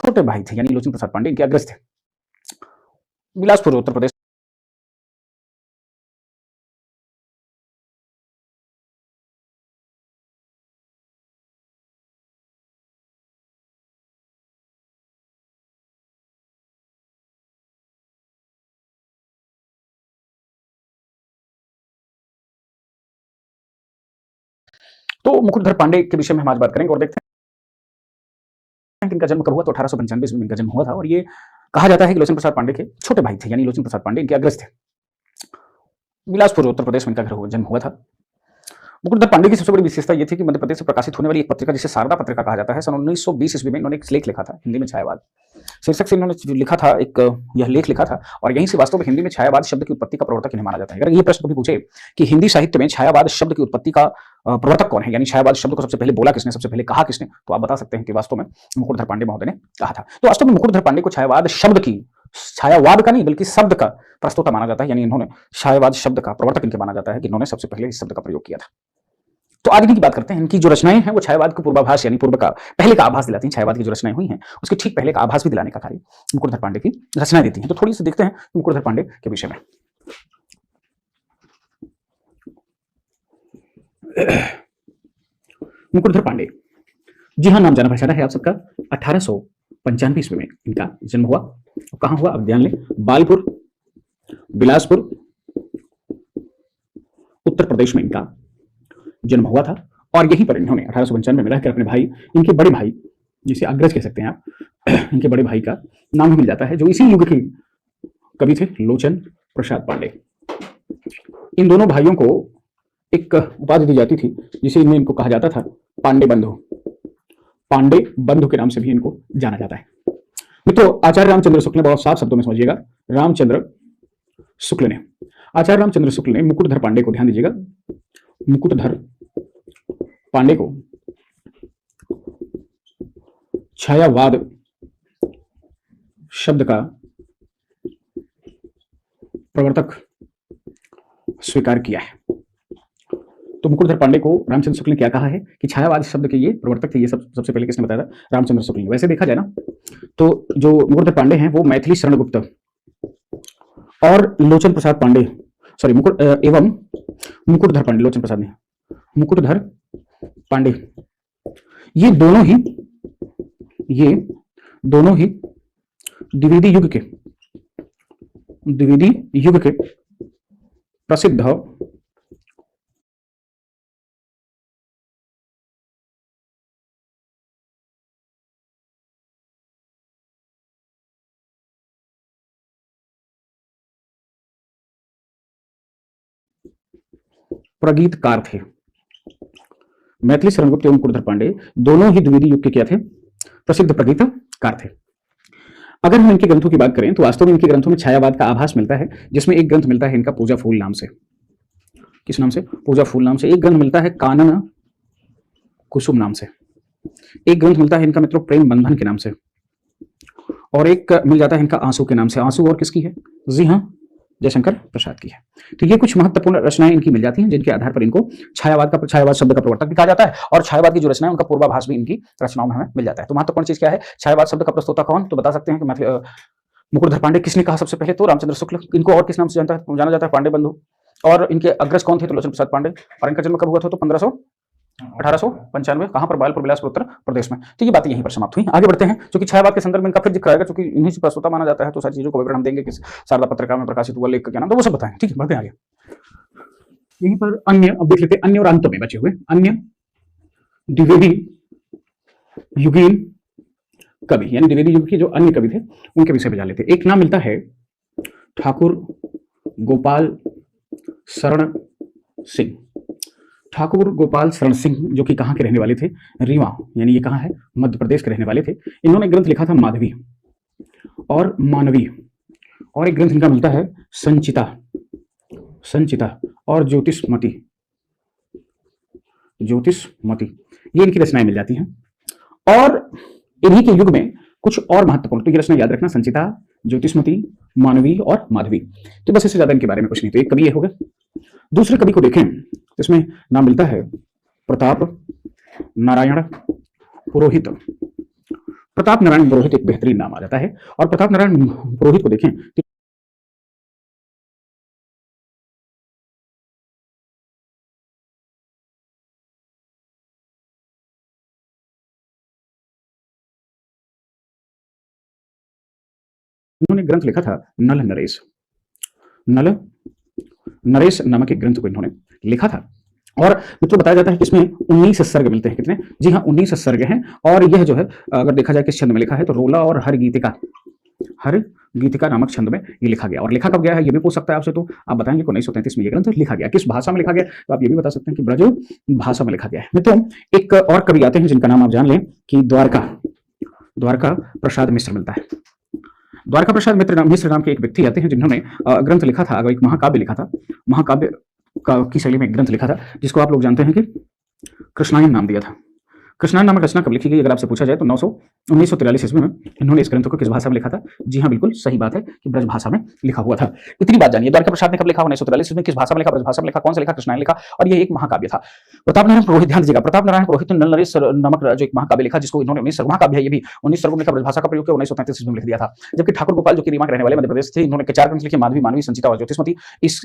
छोटे भाई थे यानी लोचन प्रसाद पांडे इनके अग्रज थे। बिलासपुर उत्तर प्रदेश। तो मुकुटधर पांडे के विषय में हम आज बात करेंगे और देखते हैं कि इनका जन्म कब हुआ। तो 1895 ईस्वी में इनका जन्म हुआ था और ये कहा जाता है कि लोचन प्रसाद पांडे के छोटे भाई थे यानी लोचन प्रसाद पांडे इनके अग्रज थे। बिलासपुर उत्तर प्रदेश में इनका जन्म हुआ था। मुकुटधर पांडे की सबसे बड़ी विशेषता यह थी कि मध्य प्रदेश से प्रकाशित होने वाली एक पत्रिका जिसे शारदा पत्रिका कहा जाता है, सन 1920 ईस्वी में इन्होंने एक लेख लिखा था हिंदी में छायावाद शीर्षक से इन्होंने जो लिखा था यह लेख लिखा था और यहीं से वास्तव में हिंदी में छायावाद शब्द की उत्पत्ति का प्रवर्तक इन्हें माना जाता है। अगर ये प्रश्न कभी पूछे कि हिंदी साहित्य में छायावाद शब्द की उत्पत्ति का प्रवर्तक कौन है यानी छायावाद शब्द को सबसे पहले बोला किसने, सबसे पहले कहा किसने, तो आप बता सकते हैं कि वास्तव में मुकुटधर पांडे महोदय ने कहा था। तो वास्तव में मुकुटधर पांडे को छायावाद शब्द की, छायावाद का नहीं बल्कि शब्द का प्रस्तोता माना जाता है यानी इन्होंने छायावाद शब्द का प्रवर्तक इनके माना जाता है कि इन्होंने सबसे पहले इस शब्द का प्रयोग किया था। तो आज की बात करते हैं। इनकी जो रचनाएं हैं वो छायावाद को पूर्वाभास यानी पूर्व का पहले का आभास दिलाती हैं। छायावाद की जो रचनाएं हुई हैं उसके ठीक पहले का आभास भी दिलाने का कार्य मुकुटधर पांडे की रचनाएं देती हैं। तो थोड़ी सी देखते हैं मुकुटधर पांडे के विषय में। मुकुटधर पांडे, जी हाँ, नाम जाना पहचाना है आप सबका। 1895 ईस्वी में इनका जन्म हुआ। कहां हुआ अब ध्यान लें, बालपुर, बिलासपुर, उत्तर प्रदेश में इनका जन्म हुआ था और यहीं पर इन्होंने 1895 में रहकर अपने भाई, इनके बड़े भाई जिसे अग्रज कह सकते हैं आप, इनके बड़े भाई का नाम मिल जाता है जो इसी युग के कवि थे, लोचन प्रसाद पांडे। इन दोनों भाइयों को एक उपाधि दी जाती थी जिसे इनको कहा जाता था पांडे बंधु। पांडे बंधु के नाम से भी इनको जाना जाता है। मित्रों, आचार्य रामचंद्र शुक्ल ने, बहुत साफ शब्दों में समझिएगा, रामचंद्र शुक्ल ने, आचार्य रामचंद्र शुक्ल ने मुकुटधर पांडे को, ध्यान दीजिएगा, मुकुटधर पांडे को छायावाद शब्द का प्रवर्तक स्वीकार किया है। तो मुकुटधर पांडे को रामचंद्र शुक्ल ने क्या कहा है कि छायावाद शब्द के ये प्रवर्तक थे। ये सबसे पहले किसने बताया था? रामचंद्र शुक्ल ने। वैसे देखा जाए ना तो जो मुकुटधर पांडे हैं वो मैथिली शरण गुप्त और लोचन प्रसाद पांडे, सॉरी एवं मुकुटधर पांडे, लोचन प्रसाद ने, मुकुटधर पांडे, ये दोनों ही द्विवेदी युग के प्रसिद्ध प्रगीतकार थे। मैथिली शरण गुप्त एवं मुकुटधर पांडे दोनों ही द्विवेदी युग के क्या थे? प्रसिद्ध प्रगीतकार थे। अगर हम इनके ग्रंथों की बात करें तो वास्तव में इनके ग्रंथों में छायावाद का आभास मिलता है, जिसमें एक ग्रंथ मिलता है इनका पूजा फूल नाम से। किस नाम से? पूजा फूल नाम से। एक ग्रंथ मिलता है कानन कुसुम नाम से। एक ग्रंथ मिलता है इनका मित्रों प्रेम बंधन के नाम से, और एक मिल जाता है इनका आंसू के नाम से। आंसू और किसकी है? जी हाँ, जयशंकर प्रसाद की है। तो ये कुछ महत्वपूर्ण रचनाएं इनकी मिल जाती हैं जिनके आधार पर इनको छायावाद शब्द का प्रवर्तक भी कहा जाता है और छायावाद की जो रचनाएं उनका पूर्वाभास भी इनकी रचनाओं में हमें मिल जाता है। तो महत्वपूर्ण चीज क्या है? छायावाद शब्द का प्रस्तोता कौन? तो बता सकते हैं कि मुकुटधर पांडे। किसने कहा सबसे पहले? तो रामचंद्र शुक्ल। इनको और किस नाम से जाना जाता है? पांडे बंधु। और इनके अग्रज कौन थे? तो लोचन प्रसाद पांडे। और इनका जन्म कब हुआ था? तो 1895। कहां पर? बालपुर, बिलासपुर, उत्तर प्रदेश में। तो ये बातें यहीं पर समाप्त हुई। आगे बढ़ते हैं, क्योंकि छायावाद के संदर्भ में इनका फिर जिक्र आएगा, क्योंकि इन्हीं से प्रस्तुता माना जाता है, तो सारी चीजों को विवरण हम देंगे कि शारदा पत्रिका में प्रकाशित हुआ लेख का क्या नाम, तो वो सब बताएं। ठीक है, बढ़ते हैं आगे। यहीं पर अन्य, अब देख लेते हैं अन्य और अंत में बचे हुए अन्य द्विवेदी युगीन कवि, यानी द्विवेदी युग के जो अन्य कवि थे उनके विषय में जान लेते हैं। एक नाम मिलता है ठाकुर गोपाल शरण सिंह। ठाकुर गोपाल शरण सिंह जो कि कहाँ के रहने वाले थे? रीवा, यानी ये कहाँ है? मध्य प्रदेश के रहने वाले थे। इन्होंने ग्रंथ लिखा था माधवी और मानवी, और एक ग्रंथ इनका मिलता है संचिता और ज्योतिषमती। ये इनकी रचनाएं मिल जाती हैं। और इन्हीं के युग में कुछ और महत्वपूर्ण, तो ये रचना याद रखना, संचिता, ज्योतिषमती, मानवी और माधवी। तो बस इससे ज्यादा इनके बारे में कुछ नहीं। तो एक कवि ये हो गए। दूसरे कवि को देखें तो इसमें नाम मिलता है प्रताप नारायण पुरोहित। प्रताप नारायण पुरोहित एक बेहतरीन नाम आ जाता है। और प्रताप नारायण पुरोहित को देखें तो इन्होंने ग्रंथ लिखा था नल नरेश। नल नरेश नामक एक ग्रंथ को इन्होंने लिखा था। और मित्रों बताया जाता है कि इसमें 19 सर्ग मिलते हैं। कितने? जी हाँ, 19 सर्ग हैं। और यह जो है अगर देखा जाए किस छंद में लिखा है तो रोला और हर गीतिका, हर गीतिका नामक छंद में ये लिखा गया। और लिखा कब गया है ये भी पूछ सकता है आपसे, तो आप बताएंगे कि 1933 में ये ग्रंथ लिखा गया। किस भाषा में लिखा गया? तो आप ये भी बता सकते हैं कि ब्रज भाषा में लिखा गया है। मित्रों एक और कवि आते हैं जिनका नाम आप जान लें कि द्वारका, द्वारका प्रसाद मिश्र मिलता है। द्वारका प्रसाद मिश्र नाम के एक व्यक्ति आते हैं जिन्होंने ग्रंथ लिखा था, एक महाकाव्य लिखा था। महाकाव्य की शैली में एक ग्रंथ लिखा था जिसको आप लोग जानते हैं कि कृष्णायन नाम दिया था। कृष्णायन नामक रचना कब लिखी गई अगर आपसे पूछा जाए तो 1943 ईस्वी में इन्होंने इस ग्रंथ को किस भाषा में लिखा था? जी हाँ, बिल्कुल सही बात है कि ब्रज भाषा में लिखा हुआ था। इतनी बात जानिए, द्वारका प्रसाद ने कब लिखा? 1943 ईस्वी में। किस भाषा में लिखा? ब्रज भाषा में लिखा। कौन सा लिखा? कृष्णायन लिखा। और ये एक महाकाव्य था। प्रताप नारायण पुरोहित, ध्यान दीजिएगा, प्रताप नारायण पुरोहित ने नल नरेश नामक जो एक महाकाव्य लिखा जिसको इन्होंने 19 महाकाव्य है, ये भी 19 सर्गों में लिखा, ब्रज भाषा का प्रयोग किया, 1933 में लिख दिया था। जबकि ठाकुर गोपाल जो कि रीवा के रहने वाले मध्य प्रदेश थे, इन्होंने 4 ग्रंथ लिखे, माधवी, मानवी, संचिता और ज्योतिषमती।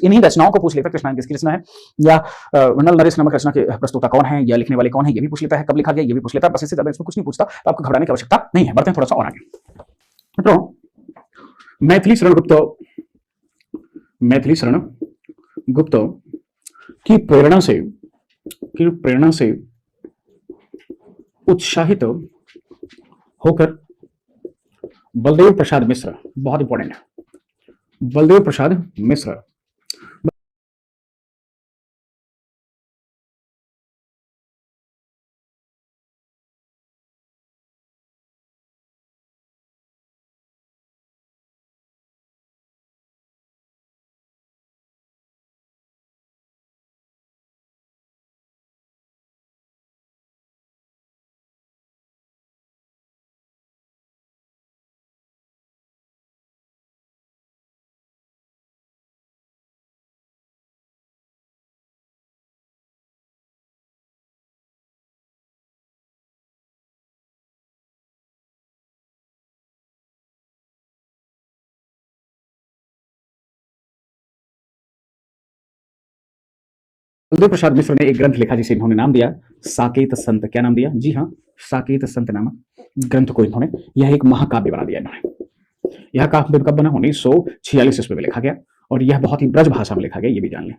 इन्हीं रचनाओं को पूछ लेता है कृष्णायन किसकी रचना है, या नल नरेश नामक रचना के प्रस्तोता कौन है, या लिखने वाले कौन है, ये भी पूछ लेता है। कब लिखा गया ये भी पूछ लेता है। बस इससे ज्यादा इसमें कुछ नहीं पूछता, तो आपको घबराने की आवश्यकता नहीं है। बढ़ते हैं थोड़ा सा और आगे। तो मैथिली शरण गुप्त, मैथिली शरण गुप्त की प्रेरणा से उत्साहित होकर बलदेव प्रसाद मिश्र, बहुत इंपॉर्टेंट है, बलदेव प्रसाद मिश्र बलदेव प्रसाद मिश्र ने एक ग्रंथ लिखा जिसे इन्होंने नाम दिया साकेत संत। क्या नाम दिया? जी हाँ, साकेत संत नामक ग्रंथ को इन्होंने, यह एक महाकाव्य बना दिया इन्होंने। यह काव्य कब बना? 1946 ईस्वी में लिखा गया। और यह बहुत ही ब्रज भाषा में लिखा गया, ये भी जान लें,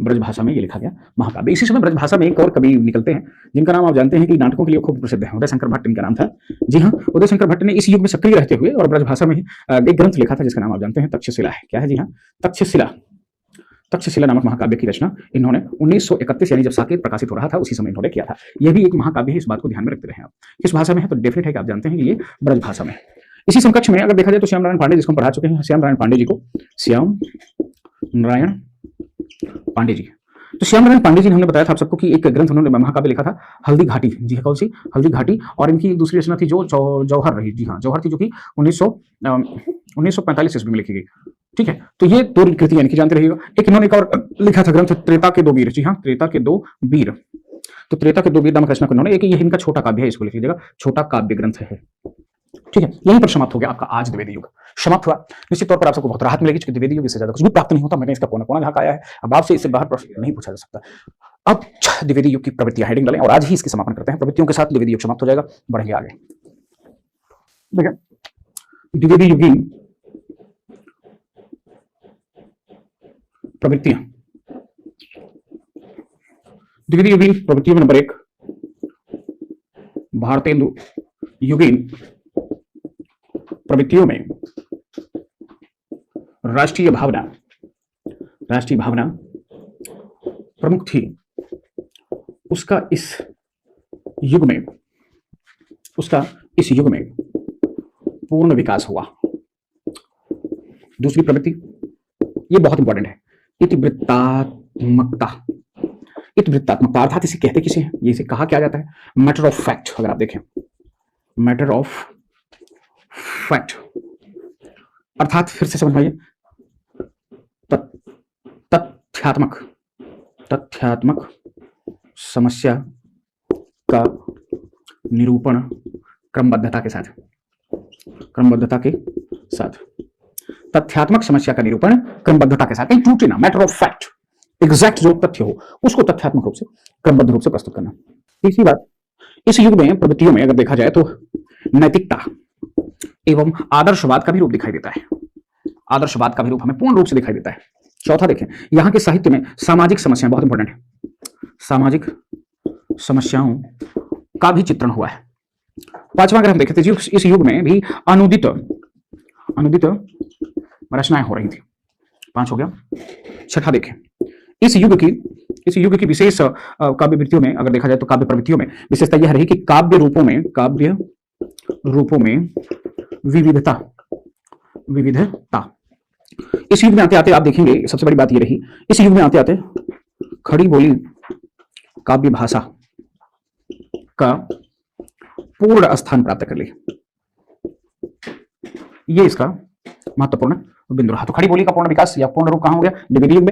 ब्रज भाषा में ये लिखा गया महाकाव्य। इसी समय ब्रज भाषा में एक और कवि निकलते हैं जिनका नाम आप जानते हैं कि नाटकों के लिए खूब प्रसिद्ध है, उदय शंकर भट्ट इनका नाम था। जी हाँ, उदय शंकर भट्ट ने इस युग में सक्रिय रहते हुए और ब्रज भाषा में एक ग्रंथ लिखा था जिसका नाम आप जानते हैं तक्षशिला है। क्या है? जी हाँ, तक्षशिला। तक्षशिला नामक महाकाव्य की रचना इन्होंने 1931 यानी जब साकेत प्रकाशित हो रहा था उसी समय इन्होंने किया था। यह भी एक महाकाव्य है, इस बात को ध्यान में रखते रहे आप। किस भाषा में है? तो डेफिनेट है कि आप जानते हैं कि ये ब्रज भाषा में। इसी समकक्ष में अगर देखा जाए तो श्याम नारायण पांडे जिसको हम पढ़ा चुके हैं, श्याम नारायण पांडे जी को, श्याम नारायण पांडे जी। तो श्याम नारायण पांडे जी ने हमने बताया था आप सबको कि एक ग्रंथ उन्होंने महाकाव्य लिखा था हल्दी घाटी। जी हाँ, कौन सी? हल्दी घाटी। और इनकी एक दूसरी रचना थी जो जौहर रही। जी हाँ, जौहर थी, जो कि 1945 ईस्वी में लिखी गई। ठीक है, तो ये दो कृतियां इनकी जानते रहिएगा। एक इन्होंने एक और लिखा था ग्रंथ त्रेता के दो वीर। जी हाँ, त्रेता के दो वीर। तो त्रेता के दो वीर नामक रचना को इन्होंने, एक ये इनका छोटा काव्य है, इसको लिख लीजिएगा, छोटा काव्य ग्रंथ है। ठीक है, यहीं पर समाप्त हो गया आपका आज द्विवेदी युग समाप्त हुआ। निश्चित तौर पर आप सबको बहुत राहत मिलेगी, क्योंकि द्विवेदी युग इससे ज्यादा कुछ भी प्राप्त नहीं होता। मैंने इसका कोना कोना झाँका आया है, अब आपसे इससे बाहर प्रश्न नहीं पूछा जा सकता। अब द्विवेदी युग की प्रवृत्तियां हेडिंग डालें और आज ही इसकी समापन करते हैं। प्रवृत्तियों के साथ द्विवेदी युग समाप्त हो जाएगा। बढ़ेंगे आगे। देखिए, द्विवेदी युगीन प्रवृत्तियां, द्विवेदी युगीन प्रवृत्तियों में नंबर 1, भारतेंदु युगीन प्रवृत्तियों में राष्ट्रीय भावना प्रमुख थी। उसका इस युग में पूर्ण विकास हुआ। दूसरी प्रवृत्ति, ये बहुत इंपॉर्टेंट है, इतिवृत्तात्मकता। इतिवृत्तात्मकता अर्थात इसे कहते किसे हैं? ये इसे कहा क्या जाता है? Matter of fact. अगर आप देखें, मैटर ऑफ फैक्ट अर्थात, फिर से समझ आइए, तथ्यात्मक समस्या का निरूपण क्रमबद्धता के साथ, क्रमबद्धता के साथ। तथ्यात्मक समस्या का निरूपण क्रमबद्धता के साथ, कहीं टूटे ना, मैटर ऑफ फैक्ट, एग्जैक्ट जो तथ्य हो उसको तथ्यात्मक रूप से क्रमबद्ध रूप से प्रस्तुत करना। तीसरी बात, इस युग में प्रवृत्तियों में अगर देखा जाए तो नैतिकता एवं आदर्शवाद का भी रूप दिखाई देता है, आदर्शवाद का भी रूप हमें पूर्ण रूप से दिखाई देता है। चौथा देखें, यहां के साहित्य में सामाजिक समस्याएं बहुत इंपॉर्टेंट है, सामाजिक समस्याओं का भी चित्रण हुआ है। पांचवा अगर हम देखें तो इस युग में भी अनुदित अनुदित रचनाएं हो रही थी। 5 हो गया। छठा देखें, इस युग की विशेष काव्य वृत्तियों में अगर देखा जाए तो काव्य प्रवृत्तियों में विशेषता यह रही कि काव्य रूपों में विविधता विविधता। इस युग में आते आते आप देखेंगे सबसे बड़ी बात यह रही, इस युग में आते आते खड़ी बोली काव्य भाषा का पूर्ण स्थान प्राप्त कर ली। ये इसका महत्वपूर्ण बिंदु रहा। तो खड़ी बोली का पूर्ण विकास या पूर्ण रूप कहां हो गया? द्विवेदी युग में।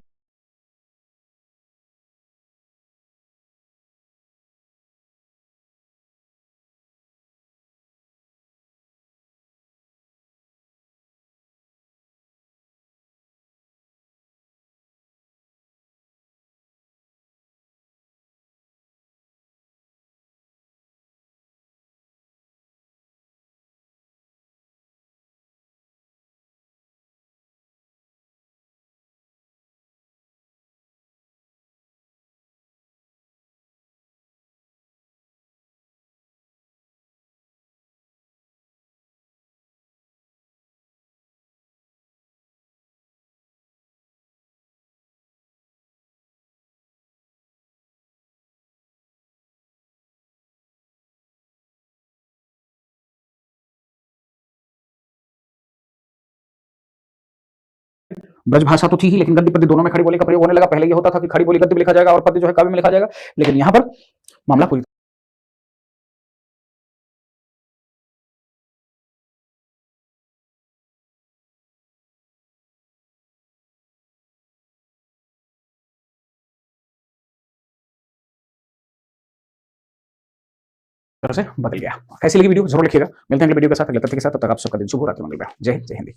ब्रज भाषा तो थी ही, लेकिन गद्य पद्य दोनों में खड़ी बोली का प्रयोग होने लगा। पहले ये होता था कि खड़ी बोली गद्य में लिखा जाएगा और पद्य जो है काव्य में लिखा जाएगा, लेकिन यहां पर मामला पूरी तरह से बदल गया। कैसी लगी वीडियो जरूर लिखिएगा। मिलते हैं अगले वीडियो के साथ, अगले तथ्य के साथ। तब तक आप सबका दिन शुभ हो, रात्रि मंगल। जय हिंद, जय हिंद।